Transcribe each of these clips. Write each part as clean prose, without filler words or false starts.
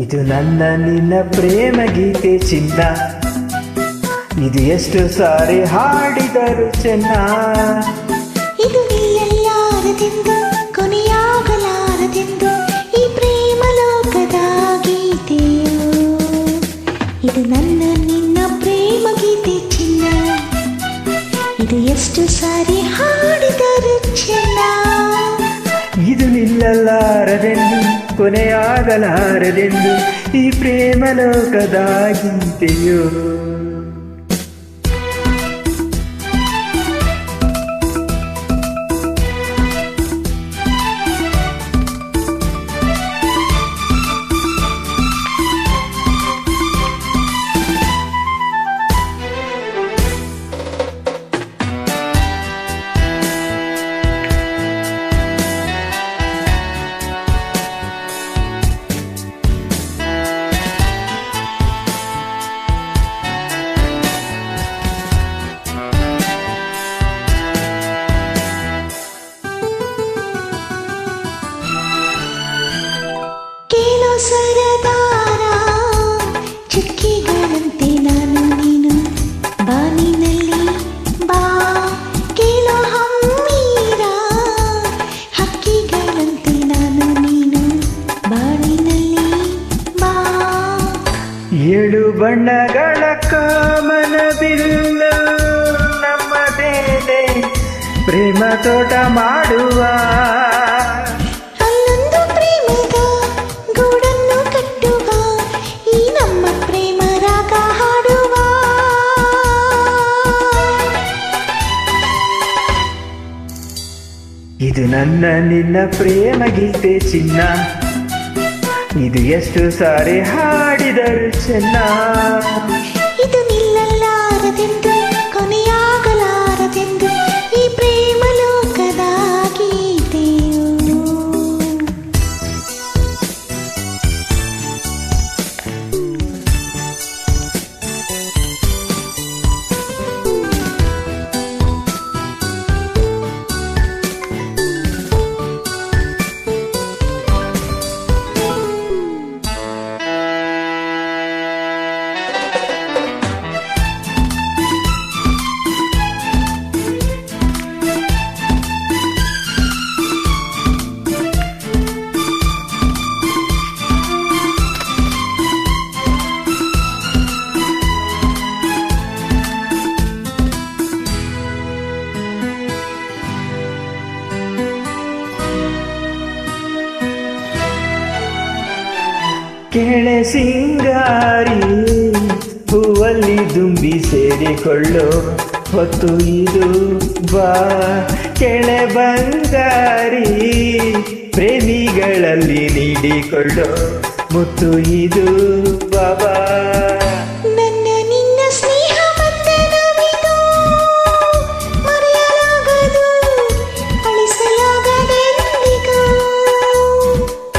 ಇದು ನನ್ನ ನಿನ್ನ ಪ್ರೇಮ ಗೀತೆ ಚಿನ್ನ, ಇದು ಎಷ್ಟು ಸಾರಿ ಹಾಡಿದರು ಚೆನ್ನ. ಇದು ನಿಲ್ಲಲಾರದೆಂದು ಕೊನೆಯಾಗಲಾರದೆಂದು ಈ ಪ್ರೇಮ ಲೋಕದ ಗೀತೆಯು. ಇದು ನನ್ನ ನಿನ್ನ ಪ್ರೇಮ ಗೀತೆ ಚಿನ್ನ, ಇದು ಎಷ್ಟು ಸಾರಿ ಹಾಡಿದರು ಚೆನ್ನ. ಇದು ನಿಲ್ಲಲಾರದೆಂದು ಕೊನೆಯಾಗಲಾರದೆಂದು ಈ ಪ್ರೇಮ ಲೋಕದ ಗೀತೆಯು. ಸರದಾರ ಚುಕ್ಕಿಗಳಂತೆ ನಾನು ನೀನು ಬಾನಿನಲ್ಲಿ ಬಾ, ಕೇಳೋ ಹಮ್ಮೀರ ಹಕ್ಕಿಗಳಂತೆ ನಾನು ನೀನು ಬಾನಿನಲ್ಲಿ ಬಾ. ಏಳು ಬಣ್ಣಗಳ ಕಾಮನ ಬಿಲ್ಲು ನಮ್ಮ ಮೇಲೆ ಪ್ರೇಮ ತೋಟ ಮಾಡುವ, ಇದು ನನ್ನ ನಿನ್ನ ಪ್ರೇಮ ಗೀತೆ ಚಿನ್ನ, ಇದು ಎಷ್ಟು ಸಾರಿ ಹಾಡಿದರು ಚೆನ್ನ. ಇದು ನಿಲ್ಲಲಾರದೆಂದು ಕೊನೆಯಾಗಲಾರದೆಂದು ಈ ಪ್ರೇಮ ಲೋಕದ ಗೀತೆಯು. ಕೆಳೆ ಸಿಂಗಾರಿ ಹೂವಲ್ಲಿ ದುಂಬಿ ಸೇರಿಕೊಳ್ಳೋ ಹೊತ್ತು ಇದು ಬಾ, ಕೆಳೆ ಬಂಗಾರಿ ಪ್ರೇಮಿಗಳಲ್ಲಿ ನೀಡಿಕೊಳ್ಳೋ ಮುತ್ತು ಇದು ಬಾಬಾ. ನನ್ನ ನಿನ್ನ ಸ್ನೇಹ ಬಂಧನವಿದು ಮರೆಯಲಾಗದು ಅಳಿಸಲಾಗದೆಂದಿಗೂ.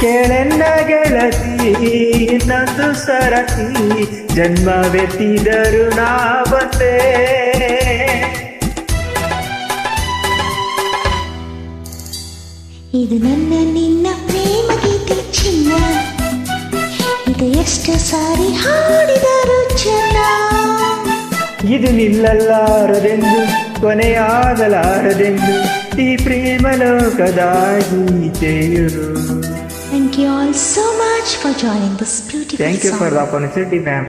ಕೆಳೆನ್ನ ಗೆಳತಿ ನಂದು ಸರತಿ ಜನ್ಮವೆತ್ತಿದರು ನಾ ಬಂದೆ. ಇದು ನನ್ನ ನಿನ್ನ ಪ್ರೇಮ ಗೀತೆ ಚಿನ್ನ, ಇದು ಎಷ್ಟು ಸಾರಿ ಹಾಡಿದರು ಚೆನ್ನ. ಇದು ನಿಲ್ಲಲಾರದೆಂದು ಕೊನೆಯಾಗಲಾರದೆಂದು ಈ ಪ್ರೇಮ ಲೋಕದ ಗೀತೆಯು. Thank you all so much for joining this beautiful Thank you song. for the opportunity, ma'am.